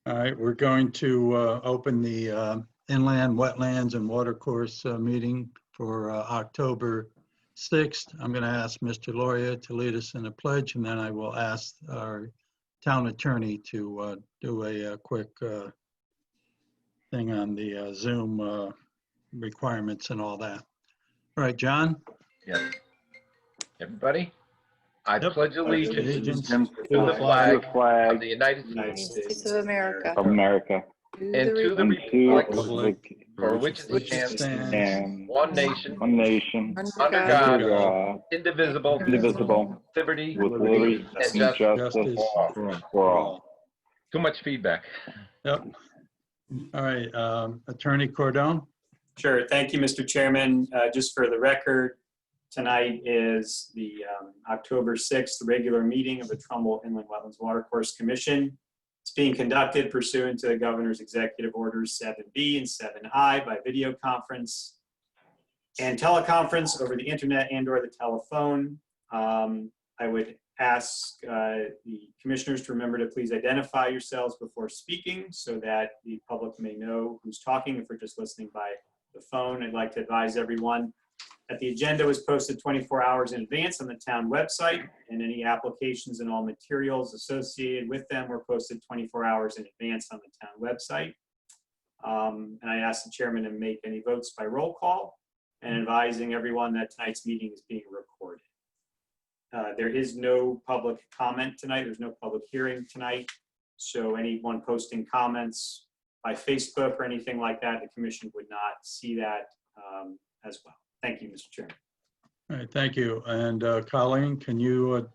All right, we're going to open the Inland Wetlands and Watercourse meeting for October 6th. I'm going to ask Mr. Loria to lead us in a pledge, and then I will ask our town attorney to do a quick thing on the Zoom requirements and all that. All right, John? Yes. Everybody, I Yep. pledge allegiance To to the flag flag of the United United States States of America. of America and to the and republic Republic for which it which stands, stands and one nation, one nation, under under God, God, indivisible, indivisible, liberty, with liberty and and justice justice justice for all. Too much feedback. Yep. All right, Attorney Cordone? Sure. Thank you, Mr. Chairman. Just for the record, tonight is the October 6th regular meeting of the Trumbull Inland Wetlands Watercourse Commission. It's being conducted pursuant to the Governor's Executive Orders 7B and 7I by video conference and teleconference over the internet and/or the telephone. I would ask the commissioners to remember to please identify yourselves before speaking so that the public may know who's talking if we're just listening by the phone. I'd like to advise everyone that the agenda was posted 24 hours in advance on the town website, and any applications and all materials associated with them were posted 24 hours in advance on the town website. And I asked the chairman to make any votes by roll call and advising everyone that tonight's meeting is being recorded. There is no public comment tonight. There's no public hearing tonight. So anyone posting comments by Facebook or anything like that, the commission would not see that as well. Thank you, Mr. Chairman. All right, thank you. And Colleen, can you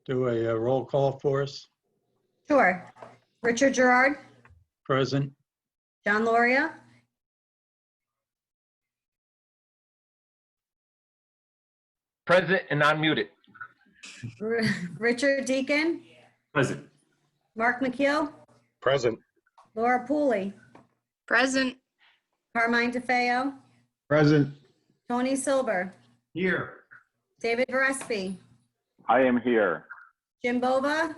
do a roll call for us? Sure. Richard Gerard, Present. John Loria, Present and unmuted. Richard Deacon, Present. Mark McKeel, Present. Laura Pooley, Present. Carmine DeFeo, Present. Tony Silver, Here. David Verespi, I am here. Jim Bova,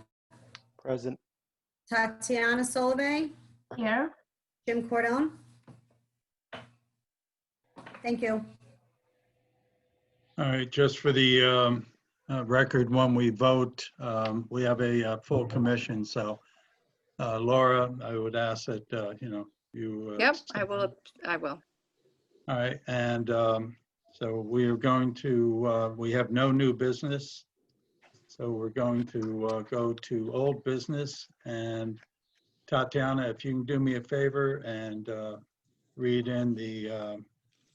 Present. Tatiana Solove, Here. Jim Cordone. Thank you. All right, just for the record, when we vote, we have a full commission. So Laura, I would ask that, you. Yep, I will. All right, and so we are going to, we have no new business. So we're going to go to old business. And Tatiana, if you can do me a favor and read in the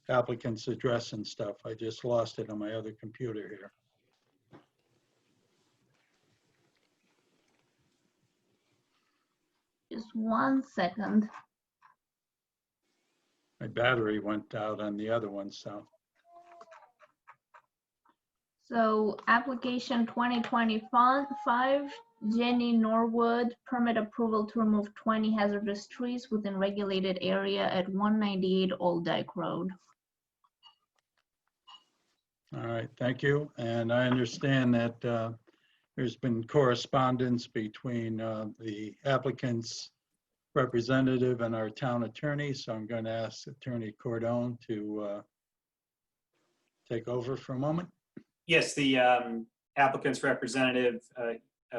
applicant's address and stuff. I just lost it on my other computer here. Just 1 second. My battery went out on the other one, so. So application 2025, Jenny Norwood, permit approval to remove 20 hazardous trees within regulated area at 198 Old Dike Road. All right, thank you. And I understand that there's been correspondence between the applicant's representative and our town attorney. So I'm going to ask Attorney Cordone to take over for a moment. Yes, the applicant's representative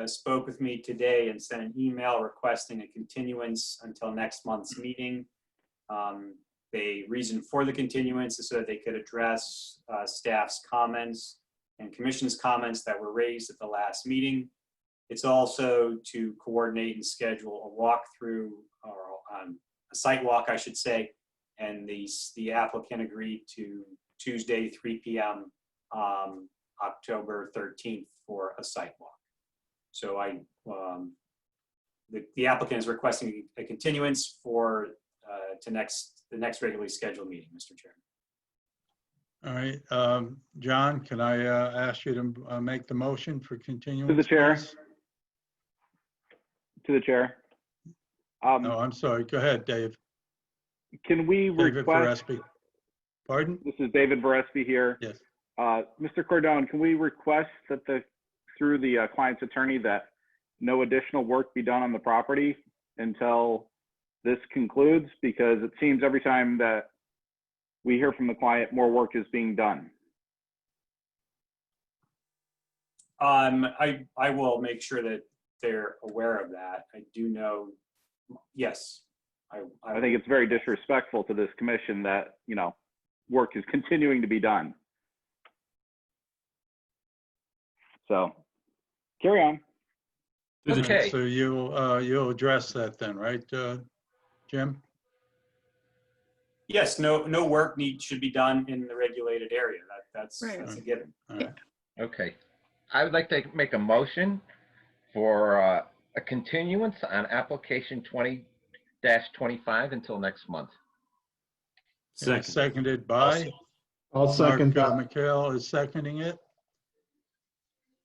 spoke with me today and sent an email requesting a continuance until next month's meeting. The reason for the continuance is so that they could address staff's comments and commission's comments that were raised at the last meeting. It's also to coordinate and schedule a walkthrough or a site walk, I should say, and the applicant agreed to Tuesday, 3 p.m. October 13th for a site walk. So the applicant is requesting a continuance for to the next regularly scheduled meeting, Mr. Chairman. All right, John, can I ask you to make the motion for continuance? To the chair. Please? To the chair. No, I'm sorry. Go ahead, Dave. Can we David request, Verespi. Pardon? this is David Verespi here. Yes. Mr. Cordone, can we request that through the client's attorney that no additional work be done on the property until this concludes? Because it seems every time that we hear from the client, more work is being done. I will make sure that they're aware of that. I do know, yes. I think it's very disrespectful to this commission that, you know, work is continuing to be done. So, carry on. Okay. So you'll address that then, right, Jim? Yes, no work should be done in the regulated area. That's a given. All right. Okay. I would like to make a motion for a continuance on application 20-25 until next month. And it's seconded by? I'll second Mark that. McHale is seconding it.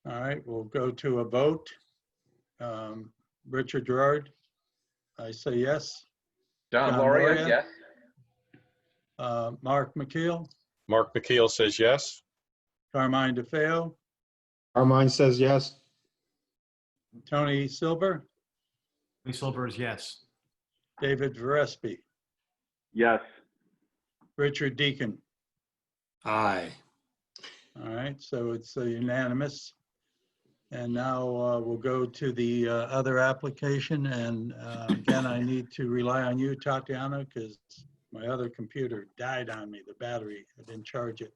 All right, we'll go to a vote. Richard Gerard, I say yes. John John Loria, Loria? yes. Mark McKeel, Mark McKeel says yes. Carmine DeFeo, Carmine says yes. Tony Silver, Tony Silver is yes. David Verespi, Yes. Richard Deacon. Aye. All right, so it's unanimous. And now we'll go to the other application. And again, I need to rely on you, Tatiana, because my other computer died on me, the battery. I didn't charge it.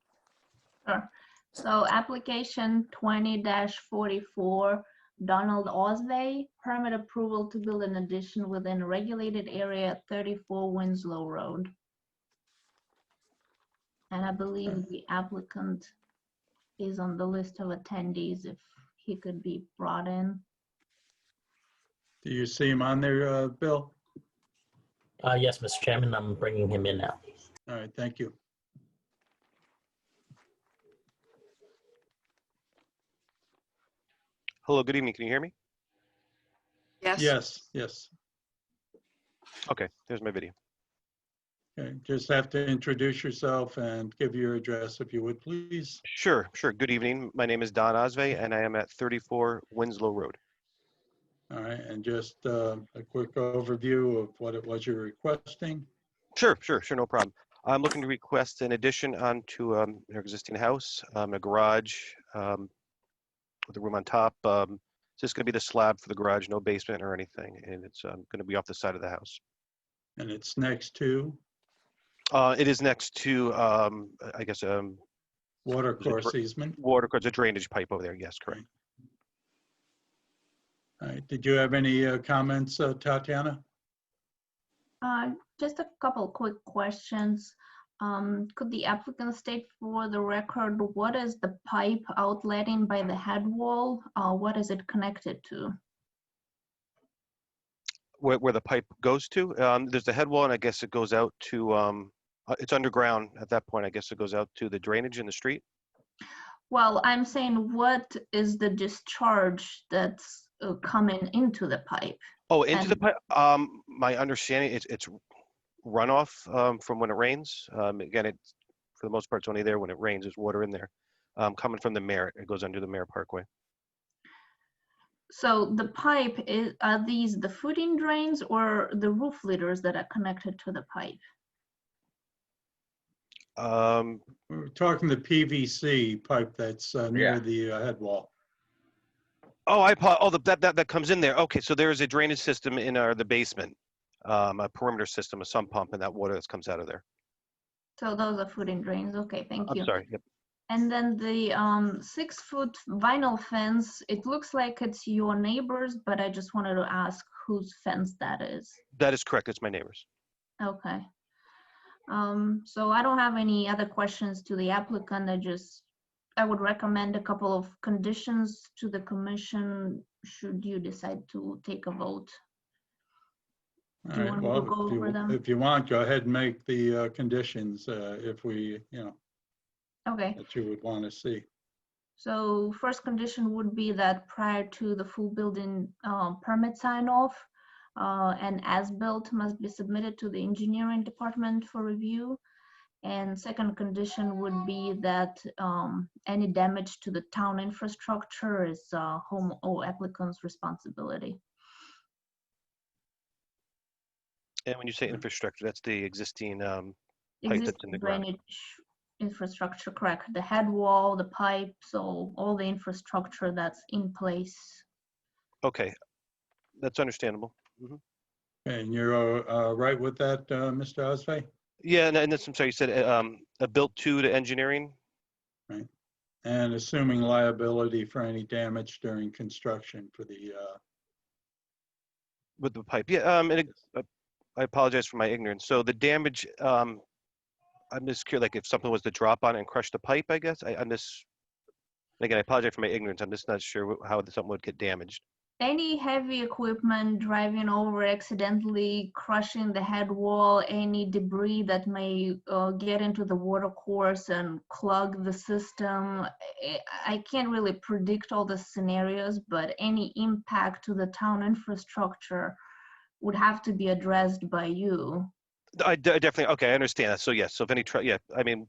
Sure. So application 20-44, Donald Osway, permit approval to build an addition within a regulated area at 34 Winslow Road. And I believe the applicant is on the list of attendees if he could be brought in. Do you see him on there, Bill? Yes, Mr. Chairman, I'm bringing him in now. All right, thank you. Hello, good evening. Can you hear me? Yes, yes. Okay, there's my video. Okay, just have to introduce yourself and give your address if you would, please. Sure. Good evening. My name is Don Osway, and I am at 34 Winslow Road. All right, and just a quick overview of what it was you're requesting. Sure, no problem. I'm looking to request an addition onto our existing house, a garage with a room on top. It's just going to be the slab for the garage, no basement or anything, and it's going to be off the side of the house. And it's next to It is next to, I guess, Watercourse easement. Watercourse, a drainage pipe over there. Yes, correct. All right, did you have any comments, Tatiana? Just a couple quick questions. Could the applicant state for the record, what is the pipe outletting by the head wall? What is it connected to? Where the pipe goes to? There's the head wall, and I guess it goes out to, it's underground at that point. I guess it goes out to the drainage in the street. Well, I'm saying what is the discharge that's coming into the pipe? Oh, into the And- pipe. My understanding it's runoff from when it rains. Again, it's for the most part it's only there when it rains. There's water in there coming from the Merritt. It goes under the Merritt Parkway. So the pipe, are these the footing drains or the roof leaders that are connected to the pipe? We're talking the PVC pipe that's near Yeah. the head wall. Oh, that comes in there. Okay, so there is a drainage system in the basement, a perimeter system, a sump pump, and that water that comes out of there. So those are footing drains. Okay, thank you. I'm sorry. Yep. And then the 6-foot vinyl fence, it looks like it's your neighbor's, but I just wanted to ask whose fence that is. That is correct. It's my neighbor's. Okay. So I don't have any other questions to the applicant. I would recommend a couple of conditions to the commission should you decide to take a vote. All Do you right, want me to well, go over them? if you want, go ahead and make the conditions if we, Okay. that you would want to see. So first condition would be that prior to the full building permit sign off, an as-built must be submitted to the engineering department for review. And second condition would be that any damage to the town infrastructure is home or applicant's responsibility. And when you say infrastructure, that's the existing pipe that's in Existing the ground. drainage infrastructure, correct? The head wall, the pipe, so all the infrastructure that's in place. Okay, that's understandable. Mhm. And you're right with that, Mr. Osvey? Yeah, and that's, I'm sorry, you said a built to engineering Right. And assuming liability for any damage during construction for the, with the pipe. Yeah, I apologize for my ignorance. So the damage, I'm just curious, like if something was to drop on it and crush the pipe, I guess. I'm just, again, I apologize for my ignorance. I'm just not sure how something would get damaged. Any heavy equipment driving over accidentally crushing the head wall, any debris that may get into the watercourse and clog the system. I can't really predict all the scenarios, but any impact to the town infrastructure would have to be addressed by you. I definitely, okay, I understand that. So yes, so if any, yeah, I mean,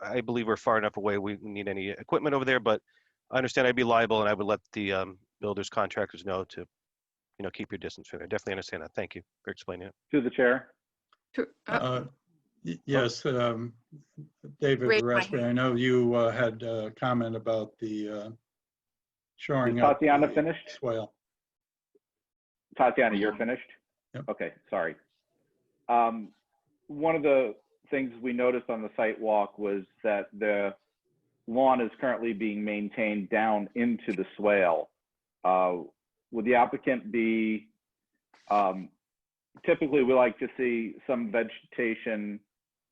I believe we're far enough away, we need any equipment over there, but I understand I'd be liable and I would let the builders, contractors know to, keep your distance from there. Definitely understand that. Thank you for explaining it. To the chair. yes, David Raise my Gillespie, I know you had a comment about the shoring Is up Tatiana the finished? swale. Tatiana, you're finished? Yep. Okay, sorry. One of the things we noticed on the site walk was that the lawn is currently being maintained down into the swale. Would the applicant be, typically we like to see some vegetation,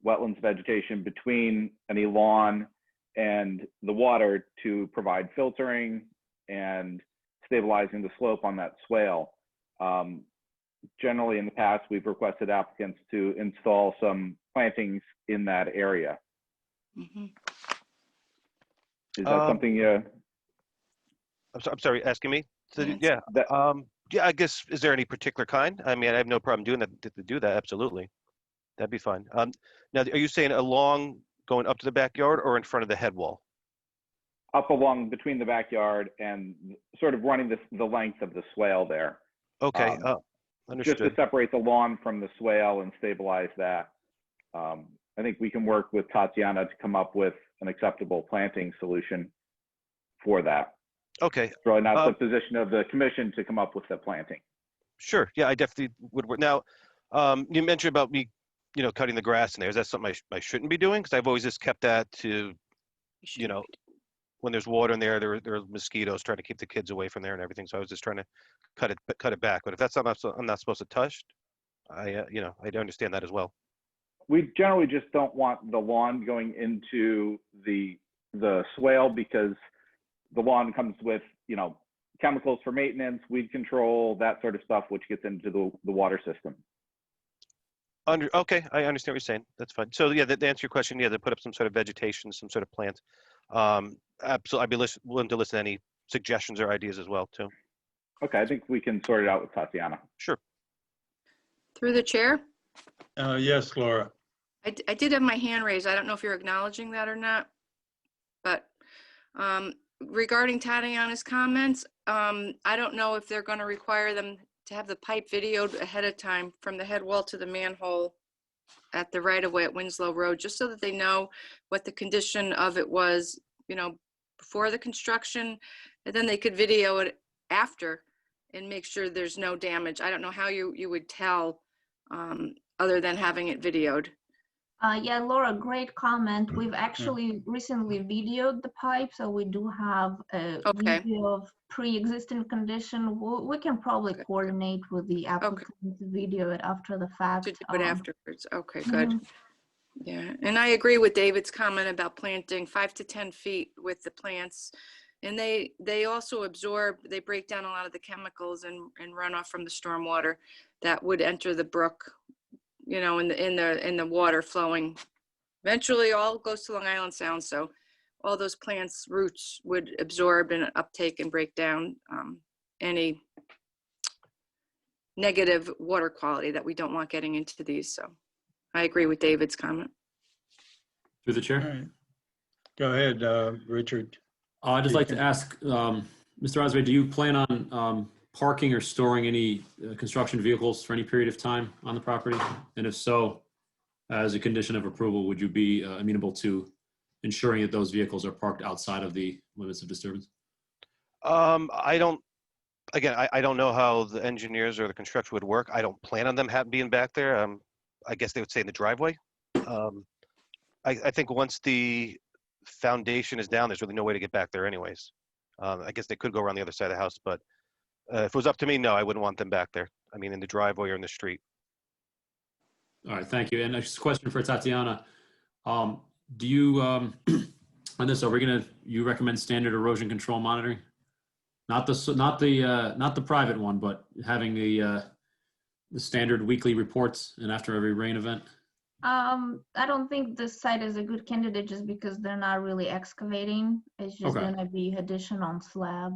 wetlands vegetation between any lawn and the water to provide filtering and stabilizing the slope on that swale. Generally in the past, we've requested applicants to install some plantings in that area. Mm-hmm. Is that something you? I'm sorry, asking me? So, Yes. yeah, yeah, I guess, is there any particular kind? I mean, I have no problem doing that, to do that, absolutely. That'd be fine. Now, are you saying along, going up to the backyard or in front of the head wall? Up along between the backyard and sort of running the length of the swale there. Okay, Just to understood. separate the lawn from the swale and stabilize that. I think we can work with Tatiana to come up with an acceptable planting solution for that. Okay, It's really not the position of the commission to come up with the planting. sure. Yeah, I definitely would work. Now, you mentioned about me, cutting the grass in there. Is that something I shouldn't be doing? Because I've always just kept that to, when there's water in there, there are mosquitoes trying to keep the kids away from there and everything. So I was just trying to cut it back. But if that's something I'm not supposed to touch, I understand that as well. We generally just don't want the lawn going into the swale because the lawn comes with, chemicals for maintenance, weed control, that sort of stuff, which gets into the water system. Okay, I understand what you're saying. That's fine. So yeah, to answer your question, yeah, they put up some sort of vegetation, some sort of plant. Absolutely, I'd be willing to listen to any suggestions or ideas as well too. Okay, I think we can sort it out with Tatiana. Sure. Through the chair, Yes, Laura. I did have my hand raised. I don't know if you're acknowledging that or not, but regarding Tatiana's comments, I don't know if they're going to require them to have the pipe videoed ahead of time from the head wall to the manhole at the right of way at Winslow Road, just so that they know what the condition of it was, before the construction, and then they could video it after and make sure there's no damage. I don't know how you would tell other than having it videoed. Yeah, Laura, great comment. We've actually recently videoed the pipe, so we do have a video of pre-existing condition. We can probably coordinate with the applicant to video it after the fact. To do it afterwards. Okay, good. Yeah, and I agree with David's comment about planting 5 to 10 feet with the plants. And they also they break down a lot of the chemicals and runoff from the stormwater that would enter the brook, in the water flowing. Eventually all goes to Long Island Sound, so all those plants' roots would absorb and uptake and break down any negative water quality that we don't want getting into these. So I agree with David's comment. Through the chair. All right. Go ahead, Richard. I'd just like to ask, Mr. Osway, do you plan on parking or storing any construction vehicles for any period of time on the property? And if so, as a condition of approval, would you be amenable to ensuring that those vehicles are parked outside of the limits of disturbance? I don't, again, I don't know how the engineers or the construction would work. I don't plan on them being back there. I guess they would say in the driveway. I think once the foundation is down, there's really no way to get back there anyways. I guess they could go around the other side of the house, but if it was up to me, no, I wouldn't want them back there. I mean, in the driveway or in the street. All right, thank you. And just a question for Tatiana. Do you, on this, you recommend standard erosion control monitoring? Not the private one, but having the standard weekly reports and after every rain event? I don't think this site is a good candidate just because they're not really excavating. It's just Okay. gonna be addition on slab.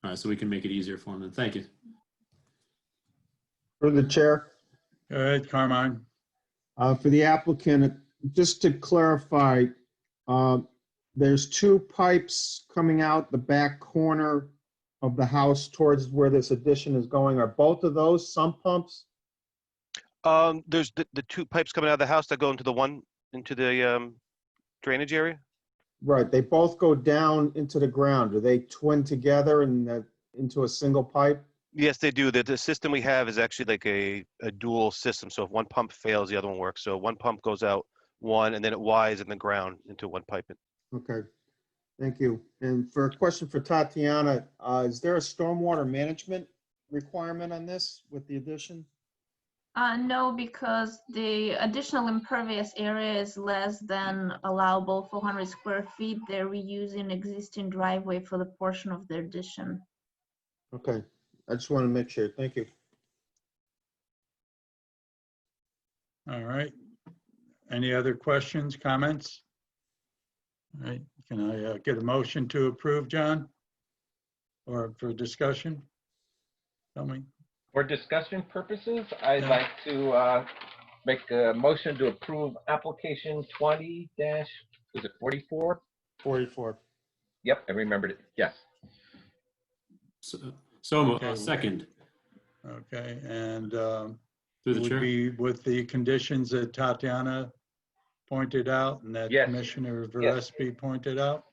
All right, so we can make it easier for them then. Thank you. Through the chair, Go ahead, Carmine. for the applicant, just to clarify, there's 2 pipes coming out the back corner of the house towards where this addition is going. Are both of those sump pumps? There's the 2 pipes coming out of the house that go into the drainage area. Right, they both go down into the ground. Are they twin together and into a single pipe? Yes, they do. The system we have is actually like a dual system. So if one pump fails, the other one works. So one pump goes out and then it wires in the ground into one pipe. Okay, thank you. And for a question for Tatiana, is there a stormwater management requirement on this with the addition? No, because the additional impervious area is less than allowable 400 square feet. They're reusing existing driveway for the portion of their addition. Okay, I just want to make sure. Thank you. All right. Any other questions, comments? All right, can I get a motion to approve, John? Or for discussion? Tell me. For discussion purposes, I'd Yeah. like to make a motion to approve application 20 dash, is it 44? 44. Yep, I remembered it. Yes. Okay. Second, Okay, and through the would chair. be with the conditions that Tatiana pointed out and that Yes. Commissioner Yes. Varespi pointed out?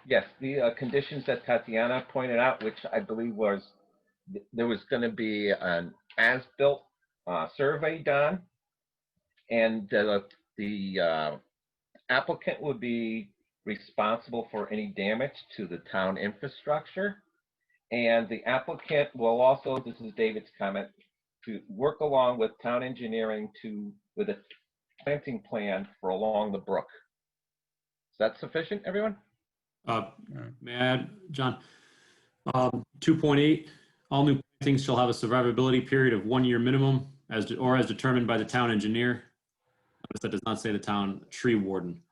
Yes, the conditions that Tatiana pointed out, which I believe was, there was going to be an as-built survey done, and the applicant would be responsible for any damage to the town infrastructure. And the applicant will also, this is David's comment, to work along with town engineering with a planting plan for along the brook. Is that sufficient, everyone? May I add, John? 2.8, all new plantings shall have a survivability period of 1 year minimum as determined by the town engineer. Notice that does not say the town tree warden.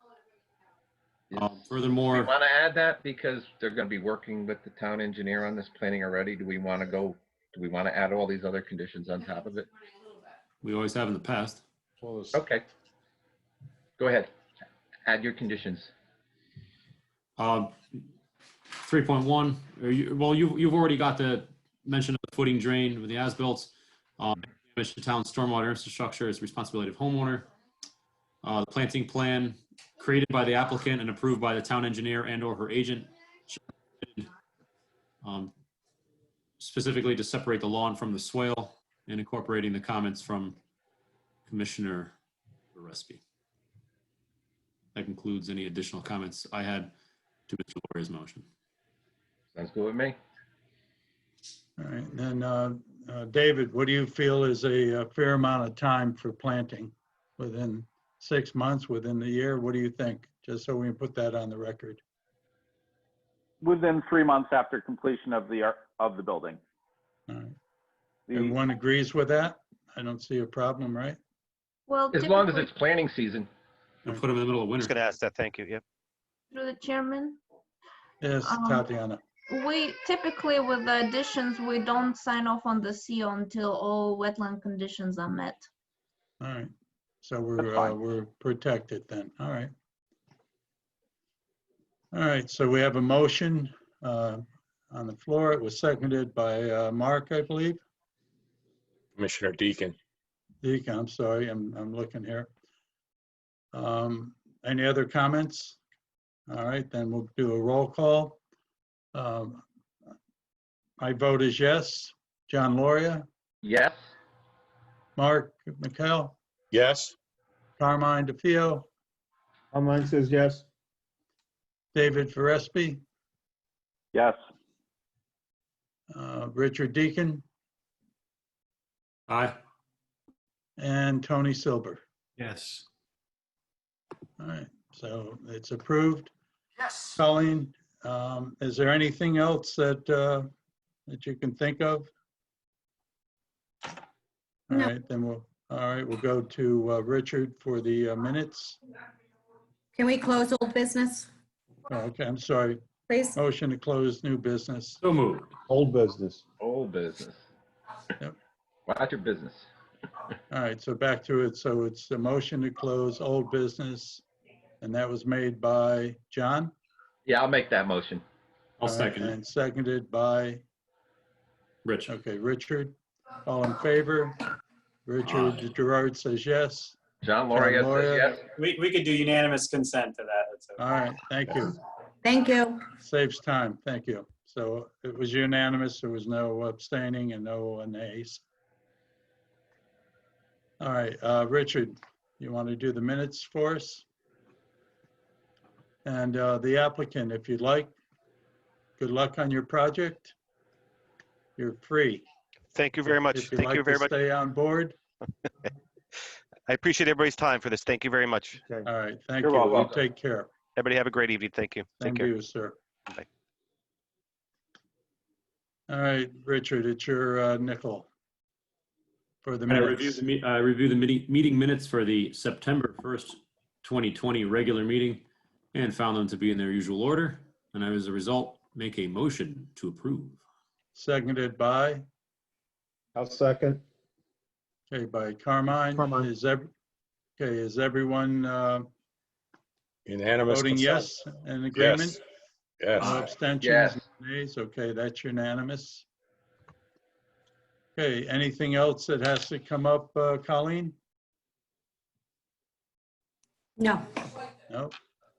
Do Furthermore, we want to add that because they're going to be working with the town engineer on this planning already? Do we want to add all these other conditions on top of it? we always have in the past. Okay. Go ahead. Add your conditions. 3.1, you've already got the mention of the footing drain with the as-built. Damage to town stormwater infrastructure is responsibility of homeowner. The planting plan created by the applicant and approved by the town engineer and or her agent, specifically to separate the lawn from the swale and incorporating the comments from Commissioner Varespi. That concludes any additional comments I had to Mr. Lauria's motion. Sounds good with me. All right, and then David, what do you feel is a fair amount of time for planting? Within 6 months, within the year? What do you think? Just so we can put that on the record. Within 3 months after completion of the building. All right. Everyone agrees with that? I don't see a problem, right? Well, As long as typically, it's planting season. We'll put them in the middle of I was winter. going to ask that. Thank you. Yep. through the chairman, Yes, Tatiana. we typically with the additions, we don't sign off on the CO until all wetland conditions are met. All right. So That's fine. we're protected then. All right. All right. So we have a motion. on the floor. It was seconded by Mark, I believe. Commissioner Deacon. Dike, I'm sorry, I'm looking here. Any other comments? All right, then we'll do a roll call. My vote is yes. John Loria, Yes. Mark McHale, Yes. Carmine DeFeo, Online says yes. David Forespi, Yes. Richard Deacon, Aye. and Tony Silver. Yes. All right, so it's approved. Yes. Colleen, is there anything else that you can think of? All No. right, then we'll go to Richard for the minutes. Can we close old business, Oh, okay, I'm sorry. please? Motion to close new business. So moved. Old business. Old business. Yep. Watch your business. All right, so back to it. So it's the motion to close old business, and that was made by John? Yeah, I'll make that motion. I'll All right, second it. and seconded by, Rich. okay, Richard. All in favor? Richard Aye. Gerard says yes. John Loria John Loria. says yes. We could do unanimous consent to that. That's okay. All right, thank you. Thank you. Saves time, thank you. So it was unanimous, there was no abstaining and no nays. All right, Richard, you want to do the minutes for us? And the applicant, if you'd like, good luck on your project. You're free. Thank you very much. If you'd Thank you like very to much. stay on board. I appreciate everybody's time for this. Thank you very much. All right, thank You're you. You welcome. take care. Everybody have a great evening. Thank you. Take Thank care. you, sir. Bye. All right, Richard, it's your nickel for the I reviewed minutes. the meeting minutes for the September 1st, 2020 regular meeting and found them to be in their usual order. And as a result, make a motion to approve. Seconded by, I'll second. okay, by Carmine. Carmine. Is everyone Unanimous voting consent. yes in agreement? Yes. No abstentions, Yes. nays? Okay, that's unanimous. Okay, anything else that has to come up, Colleen? No. No?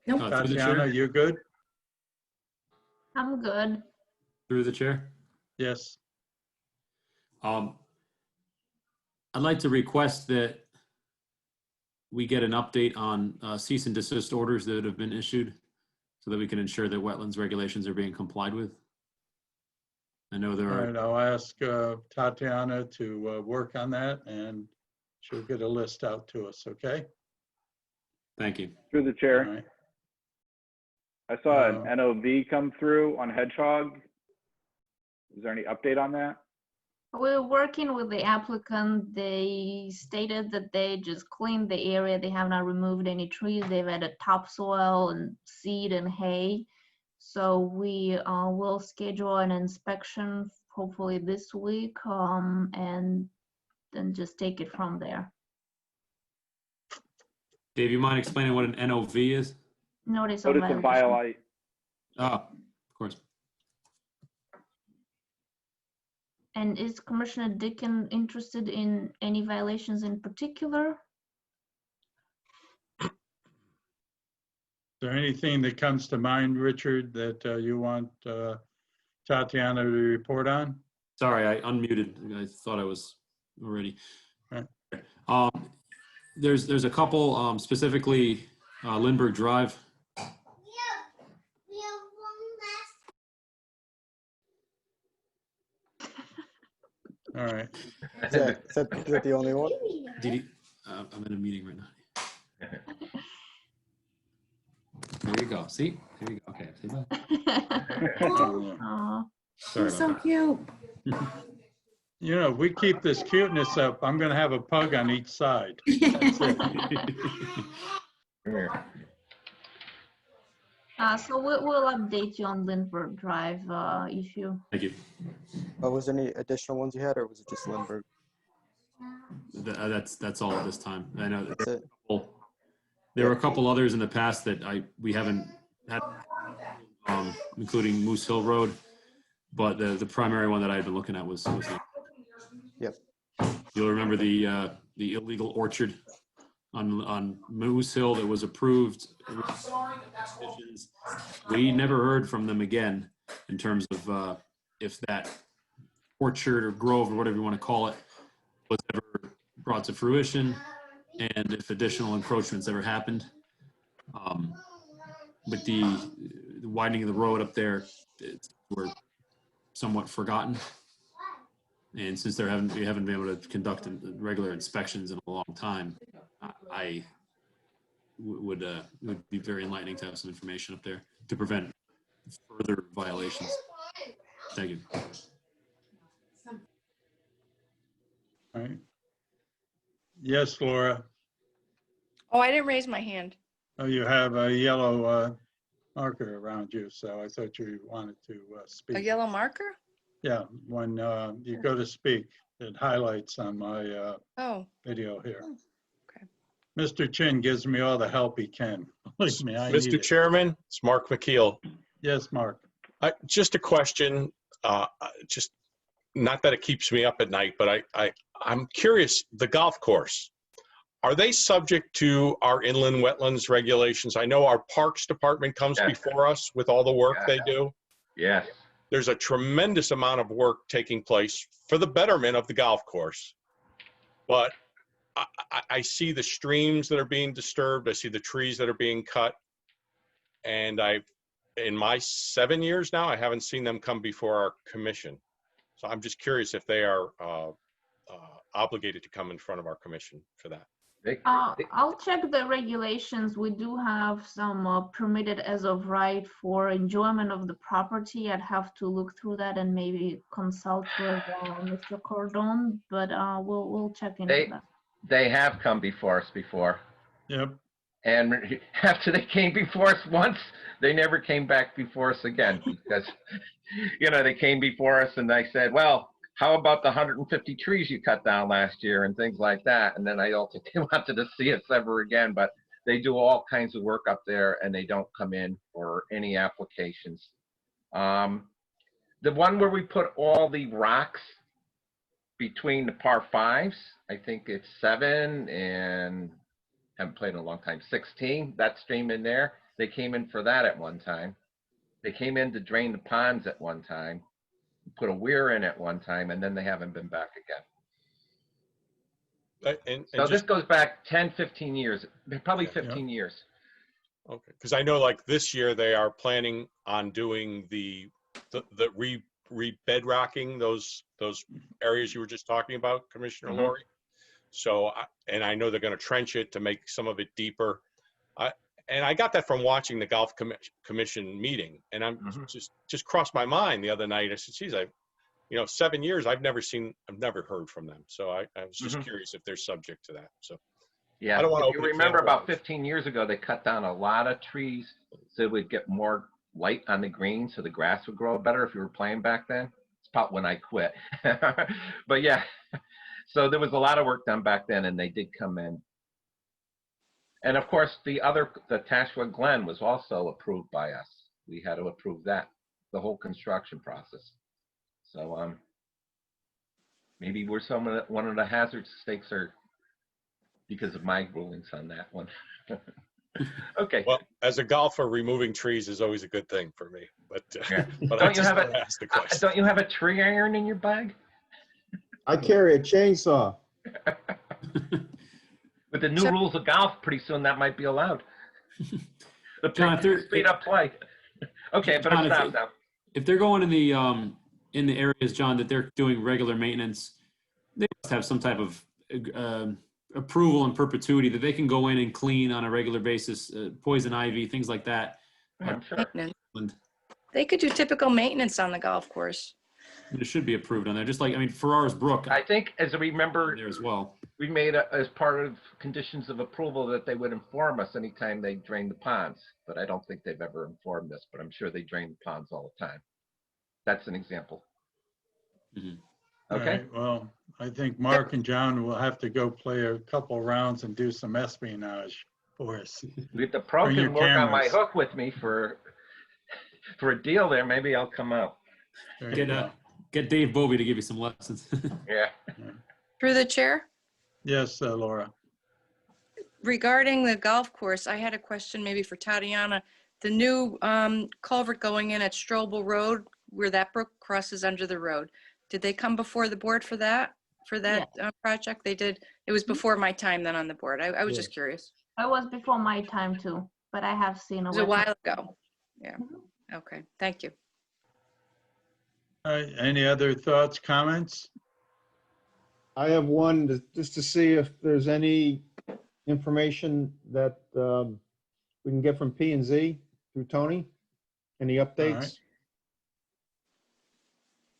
Nope. Through the Tatiana, chair? you're good? I'm good. Through the chair. Yes. I'd like to request that we get an update on cease and desist orders that have been issued so that we can ensure that wetlands regulations are being complied with. I know there All are, right, I'll ask Tatiana to work on that and she'll get a list out to us, okay? thank you. Through the All chair, right. I saw an NOV come through on Hedgehog. Is there any update on that? We're working with the applicant. They stated that they just cleaned the area. They have not removed any trees. They've added topsoil and seed and hay. So we will schedule an inspection hopefully this week and then just take it from there. Dave, you mind explaining what an NOV is? Notice of Notice of violation. violation. Of course. And is Commissioner Dickon interested in any violations in particular? Is there anything that comes to mind, Richard, that you want Tatiana to report on? Sorry, I unmuted. I thought I was already. Right. There's a couple, specifically Lindbergh Drive. All right. Is that the only one? Did he, I'm in a meeting right now. There you go. See? There you go. Okay. See that? Aw. Sorry You're so about cute. You know, if we keep this cuteness up, I'm going to have a pug on each side. That's it. So we'll update you on Lindbergh Drive issue. Thank you. Was there any additional ones you had, or was it just Lindbergh? That's all at this time. I know That's it. there were a couple others in the past that we haven't had, including Moose Hill Road. but the primary one that I had been looking at was Yep. you'll remember the illegal orchard on Moose Hill that was approved. We never heard from them again in terms of if that orchard or grove or whatever you want to call it was ever brought to fruition and if additional encroachments ever happened. But the widening of the road up there, were somewhat forgotten. And since we haven't been able to conduct regular inspections in a long time, I would be very enlightening to have some information up there to prevent further violations. Thank you. All right. Yes, Laura. Oh, I didn't raise my hand. Oh, you have a yellow marker around you, so I thought you wanted to A speak. yellow marker? Yeah, when you go to speak, it highlights on my Oh, video here. okay. Mr. Chin gives me all the help he can. Believe me, I need Mr. it. Chairman, it's Mark McKeel. Yes, Mark. Just a question, just not that it keeps me up at night, but I'm curious, the golf course, are they subject to our inland wetlands regulations? I know our Parks Department comes Yes. before us with all the work they do. Yes. There's a tremendous amount of work taking place for the betterment of the golf course. But I see the streams that are being disturbed. I see the trees that are being cut. And in my 7 years now, I haven't seen them come before our commission. So I'm just curious if they are obligated to come in front of our commission for that. I'll check the regulations. We do have some permitted as of right for enjoyment of the property. I'd have to look through that and maybe consult with Mr. Cordon, but we'll check into that. They have come before us before. Yep. And after they came before us once, they never came back before us again because, they came before us and I said, well, how about the 150 trees you cut down last year and things like that? And then I don't think they wanted to see us ever again, but they do all kinds of work up there and they don't come in for any applications. The one where we put all the rocks between the par fives, I think it's 7 and haven't played in a long time, 16, that stream in there, they came in for that at one time. They came in to drain the ponds at one time, put a weir in at one time, and then they haven't been back again. So this goes back 10, 15 years, probably 15 years. Okay, because I know like this year they are planning on doing the re-bedrocking those areas you were just talking about, Commissioner Laurie. So, and I know they're going to trench it to make some of it deeper. And I got that from watching the golf commission meeting, and I'm just crossed my mind the other night. I said, geez, 7 years, I've never heard from them. So I was just curious if they're subject to that. So yeah, I don't want to you remember about 15 years ago, they cut down a lot of trees so it would get more light on the green so the grass would grow better if you were playing back then. It's about when I quit. But yeah, so there was a lot of work done back then and they did come in. And of course, the Tashua Glen was also approved by us. We had to approve that, the whole construction process. So maybe we're one of the hazard stakes are because of my rulings on that one. Okay. Well, as a golfer, removing trees is always a good thing for me. But but don't you have a tree iron in your bag? I carry a chainsaw. With the new rules of golf, pretty soon that might be allowed. The speed up play. Okay, but I'm stopped now. If they're going in the areas, John, that they're doing regular maintenance, they must have some type of approval in perpetuity that they can go in and clean on a regular basis, poison ivy, things like that. I'm sure. They could do typical maintenance on the golf course. It should be approved on there, just like, Farrar's Brook. I think, as I remember, there as well. We made as part of conditions of approval that they would inform us anytime they drain the ponds, but I don't think they've ever informed us, but I'm sure they drain the ponds all the time. That's an example. Okay. All right, well, I think Mark and John will have to go play a couple rounds and do some espionage for us. If the pro can work on my hook with me for a deal there, maybe I'll come out. There you Get, go. get Dave Bovee to give you some lessons. Yeah. Through the chair, Yes, Laura. regarding the golf course, I had a question maybe for Tatiana. The new culvert going in at Strobel Road, where that brook crosses under the road. Did they come before the board for that project? They did. It was before my time then on the board. I was just curious. It was before my time too, but I have seen It a was a wetland. while ago. Yeah. Okay. Thank you. All right, any other thoughts, comments? I have one just to see if there's any information that we can get from P and Z through Tony. Any updates?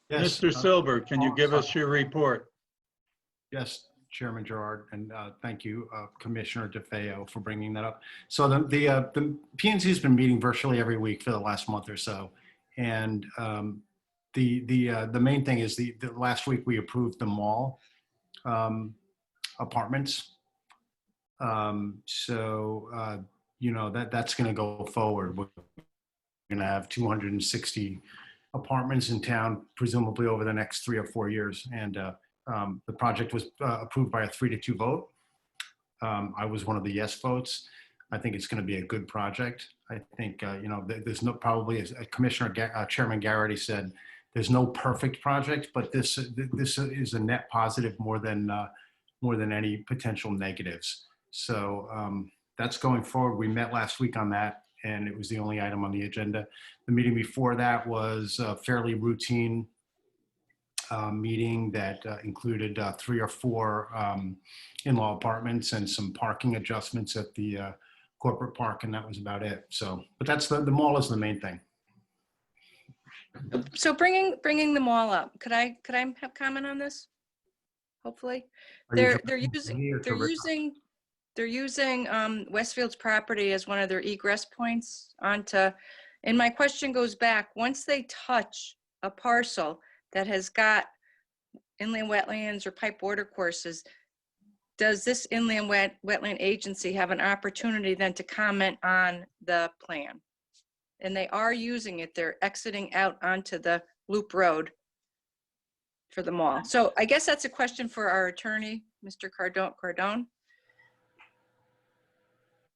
Yes. Mr. Silver, can you give sorry. us your report? Yes, Chairman Gerard, and thank you, Commissioner DeFeo, for bringing that up. So the P&Z has been meeting virtually every week for the last month or so, and the main thing is the last week we approved the mall apartments. You know that's going to go forward. We're going to have 260 apartments in town, presumably over the next 3 or 4 years, and the project was approved by a 3-2 vote. I was one of the yes votes. I think it's going to be a good project. I think, you know, there's no, probably as Chairman Garrity said, there's no perfect project, but this is a net positive more than any potential negatives. So that's going forward. We met last week on that, and it was the only item on the agenda. The meeting before that was a fairly routine meeting that included 3 or 4 in-law apartments and some parking adjustments at the corporate park, and that was about it. So, but that's the mall is the main thing. So bringing the mall up, could I have comment on this? Hopefully, they're using Westfield's property as one of their egress points onto, and my question goes back, once they touch a parcel that has got inland wetlands or pipe watercourses, does this inland wetland agency have an opportunity then to comment on the plan? And they are using it, they're exiting out onto the loop road for the mall. So I guess that's a question for our attorney, Mr. Cardone.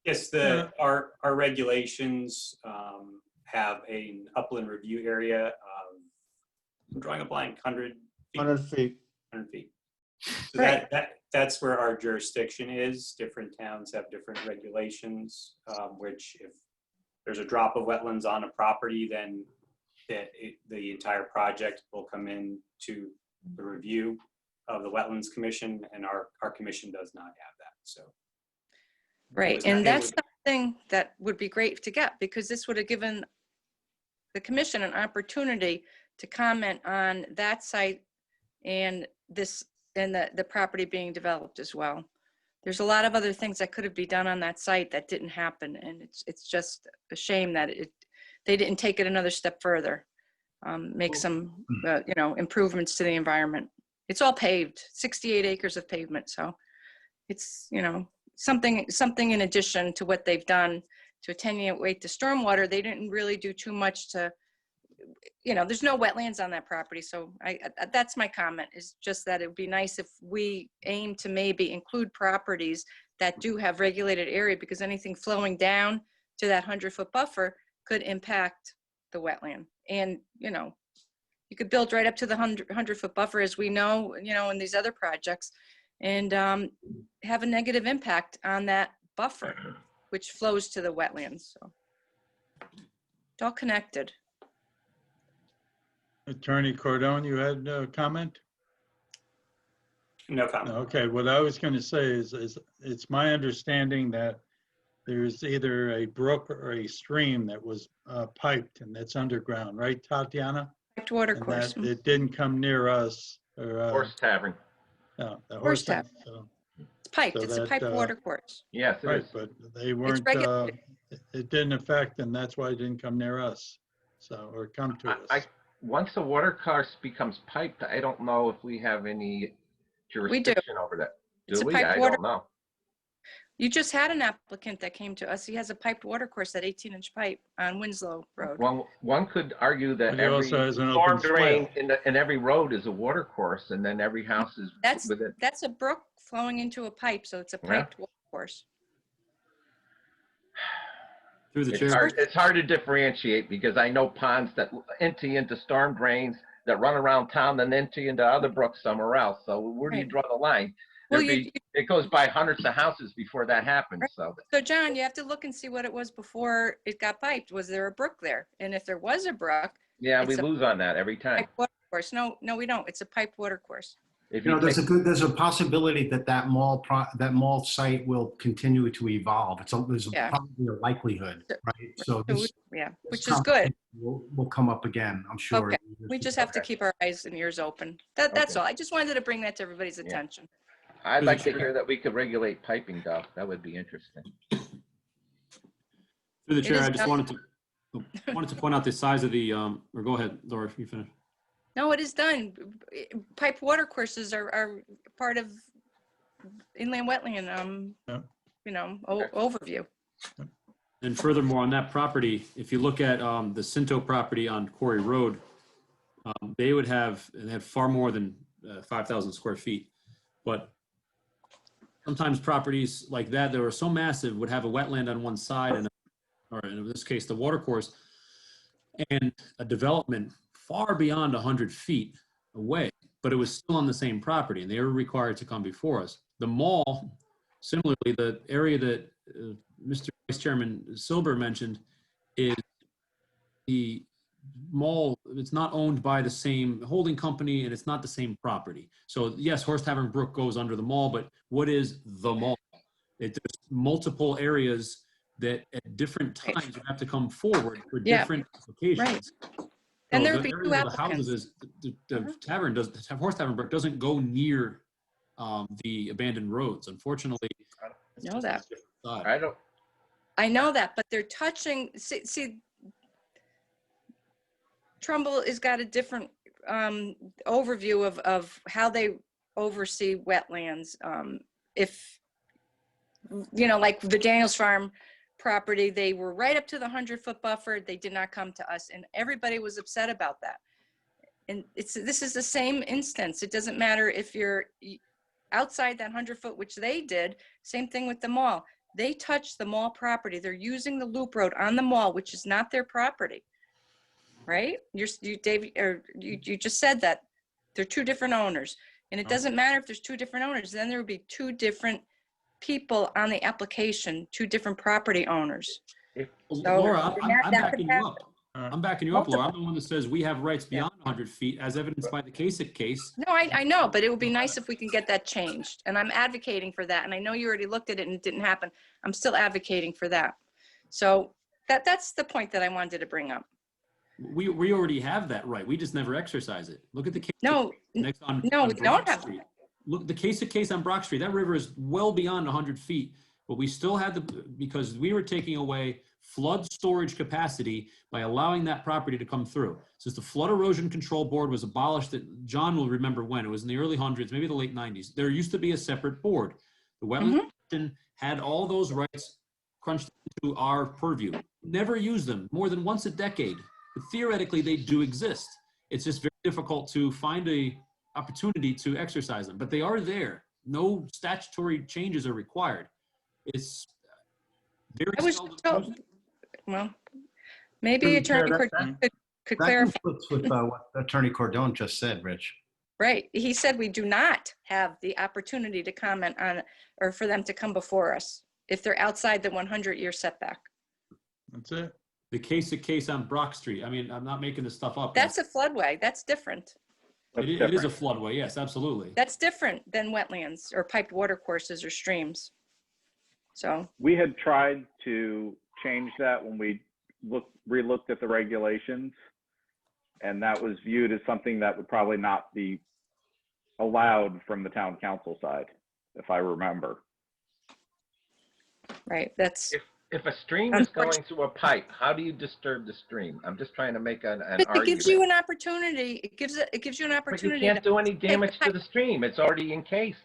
Yes, our regulations have an upland review area of, I'm drawing a blank, 100 feet. 100 feet. 100 feet. So right. That's where our jurisdiction is. Different towns have different regulations, which if there's a drop of wetlands on a property, then the entire project will come in to the review of the Wetlands Commission, and our commission does not have that. So, right, and that's something that would be great to get, because this would have given the commission an opportunity to comment on that site and this and the property being developed as well. There's a lot of other things that could have been done on that site that didn't happen, and it's just a shame that they didn't take it another step further, make some you know, improvements to the environment. It's all paved, 68 acres of pavement, so it's, you know, something in addition to what they've done to attenuate the stormwater. They didn't really do too much to, you know, there's no wetlands on that property. So that's my comment, is just that it would be nice if we aim to maybe include properties that do have regulated area, because anything flowing down to that 100-foot buffer could impact the wetland. And, you know, you could build right up to the 100-foot buffer, as we know, you know, in these other projects, and have a negative impact on that buffer, which flows to the wetlands. So it's all connected. Attorney Cardone, you had a comment? no comment. Okay, what I was going to say is it's my understanding that there's either a brook or a stream that was piped and that's underground, right, Tatiana? Piped watercourse. And that it didn't come near us. Or, Horse tavern. no, the Horse tavern. tavern. So, It's piped. so it's a that, piped watercourse. Yes, it right, is. but they weren't, regulated. it didn't affect, and that's why it didn't come near us. So, or come to us. Once the watercourse becomes piped, I don't know if we have any jurisdiction over that. Do we? I don't know. You just had an applicant that came to us. He has a piped water course, that 18-inch pipe on Winslow Road. Well, one could argue that But he every also has an storm open drain swale. in every road is a water course, and then every house is That's with it. that's a brook flowing into a pipe, so it's a Yeah. piped water course. Through the chair. It's hard to differentiate because I know ponds that empty into storm drains that run around town, then empty into other brooks somewhere else. So where do you Right. draw the line? Well, It goes by hundreds of houses before that happens. So So John, you have to look and see what it was before it got piped. Was there a brook there? And if there was a brook, yeah, we it's a lose on that every time. piped water course. No, we don't. It's a piped water course. If You know, take- there's a possibility that that mall site will continue to evolve. There's Yeah. probably a likelihood, right? So this Yeah, this which is good. conversation will come up again, I'm sure. Okay. We just have to keep our eyes and ears open. That's Okay. all. I just wanted to bring that to everybody's attention. I'd like to hear that we could regulate piping, though. That would be interesting. Through the chair, is I just wanted to point out the size of the, or go ahead, Laura, if you finish. No, it is done. Piped water courses are part of inland wetland, Yeah. overview. And furthermore, on that property, if you look at the Cinto property on Quarry Road, they have far more than 5,000 square feet. But sometimes properties like that are so massive would have a wetland on one side or in this case, the watercourse, and a development far beyond 100 feet away, but it was still on the same property and they were required to come before us. The mall, similarly, the area that Mr. Vice Chairman Silber mentioned is the mall. It's not owned by the same holding company and it's not the same property. So yes, Horse Tavern Brook goes under the mall, but what is the mall? There's multiple areas that at different times you have to come forward for Yeah. different applications. Right. And there would be the two area where the houses applicants. is, the tavern does, the Horse Tavern Brook doesn't go near the abandoned roads. Unfortunately. it's Know just that. a different side. I don't. I know that, but they're touching, see, Trumbull has got a different overview of how they oversee wetlands. If, like the Daniels Farm property, they were right up to the 100-foot buffer. They did not come to us, and everybody was upset about that. And this is the same instance. It doesn't matter if you're outside that 100-foot, which they did. Same thing with the mall. They touched the mall property. They're using the loop road on the mall, which is not their property, right? Dave, or you just said that they're two different owners, and it doesn't matter if there's two different owners. Then there would be two different people on the application, two different property owners. Laura, I'm that backing could you up. I'm backing you up, Laura. I'm the one that says we have rights beyond 100 feet as evidenced by the Kasich case. No, I know, but it would be nice if we can get that changed. And I'm advocating for that. And I know you already looked at it and it didn't happen. I'm still advocating for that. So that's the point that I wanted to bring up. We already have that right. We just never exercise it. Look at the case. No, next on, no, on we Brock don't have. Street. Look, the Kasich case on Brock Street, that river is well beyond 100 feet, but we still had because we were taking away flood storage capacity by allowing that property to come through. Since the Flood Erosion Control Board was abolished, that John will remember when, it was in the early hundreds, maybe the late 90s, there used to be a separate board. The Wetlands Commission had all those rights crunched into our purview. Never used them more than once a decade, but theoretically they do exist. It's just very difficult to find a opportunity to exercise them, but they are there. No statutory changes are required. It's very I was seldom told, used. well, maybe Attorney Cordone could That clarify. conflicts with what Attorney Cordone just said, Rich. Right. He said we do not have the opportunity to comment on, or for them to come before us if they're outside the 100-year setback. That's it. The case on Brock Street. I mean, I'm not making this stuff up. That's a floodway. That's different. It is a floodway. Yes, absolutely. That's different than wetlands or piped water courses or streams. So We had tried to change that when we re-looked at the regulations, and that was viewed as something that would probably not be allowed from the town council side, if I remember. right, that's. If a stream is going through a pipe, how do you disturb the stream? I'm just trying to make an It argument. gives you an opportunity. It gives you an But you opportunity. can't do any damage to the stream. It's already encased.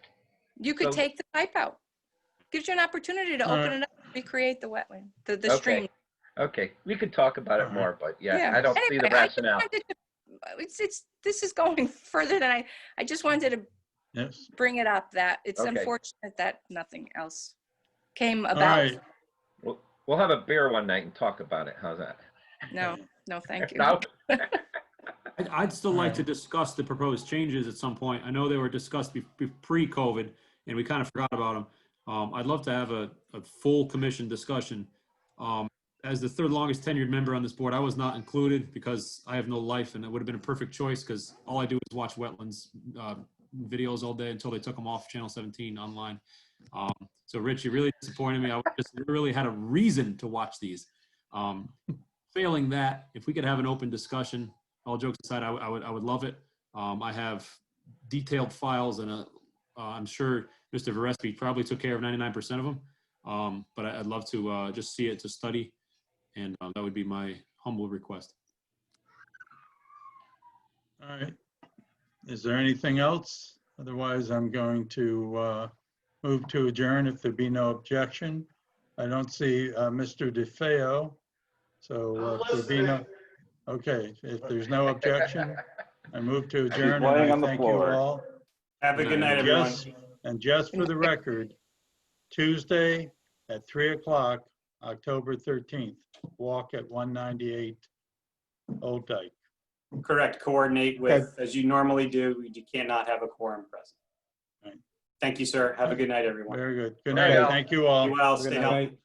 You could so- take the pipe out. gives you an opportunity to All open right. it up, recreate the wetland, the Okay. stream. Okay, we could talk about it All right. more, but yeah, I don't see the Anyway, I just rationale. wanted to- this is going further than I just wanted to Yes. bring it up that it's Okay. unfortunate that nothing else came All about. right. We'll have a beer one night and talk about it. How's that? No, thank you. No? I'd still like to Alright. discuss the proposed changes at some point. I know they were discussed pre-COVID, and we kind of forgot about them. I'd love to have a full commission discussion. As the third longest tenured member on this board, I was not included because I have no life, and it would have been a perfect choice because all I do is watch Wetlands videos all day until they took them off Channel 17 online. So Rich, you really disappointed me. I just really had a reason to watch these. Failing that, if we could have an open discussion, all jokes aside, I would love it. I have detailed files, and I'm sure Mr. Varespi probably took care of 99% of them. But I'd love to just see it to study, and that would be my humble request. All right. Is there anything else? Otherwise, I'm going to move to adjourn if there be no objection. I don't see Mr. DeFeo. So if there be no, okay, if there's no objection, I move to adjourn and laying I on the thank you floor. all. Have a good night, everyone. And just for the record, Tuesday at 3 o'clock, October 13th, walk at 198 Old Dike. Correct. Coordinate with, as you normally do. You cannot have a quorum present. Right. Thank you, sir. Have a good night, everyone. Very good. Good Night, night. Al. Thank you all. Be well. Good Stay night. healthy.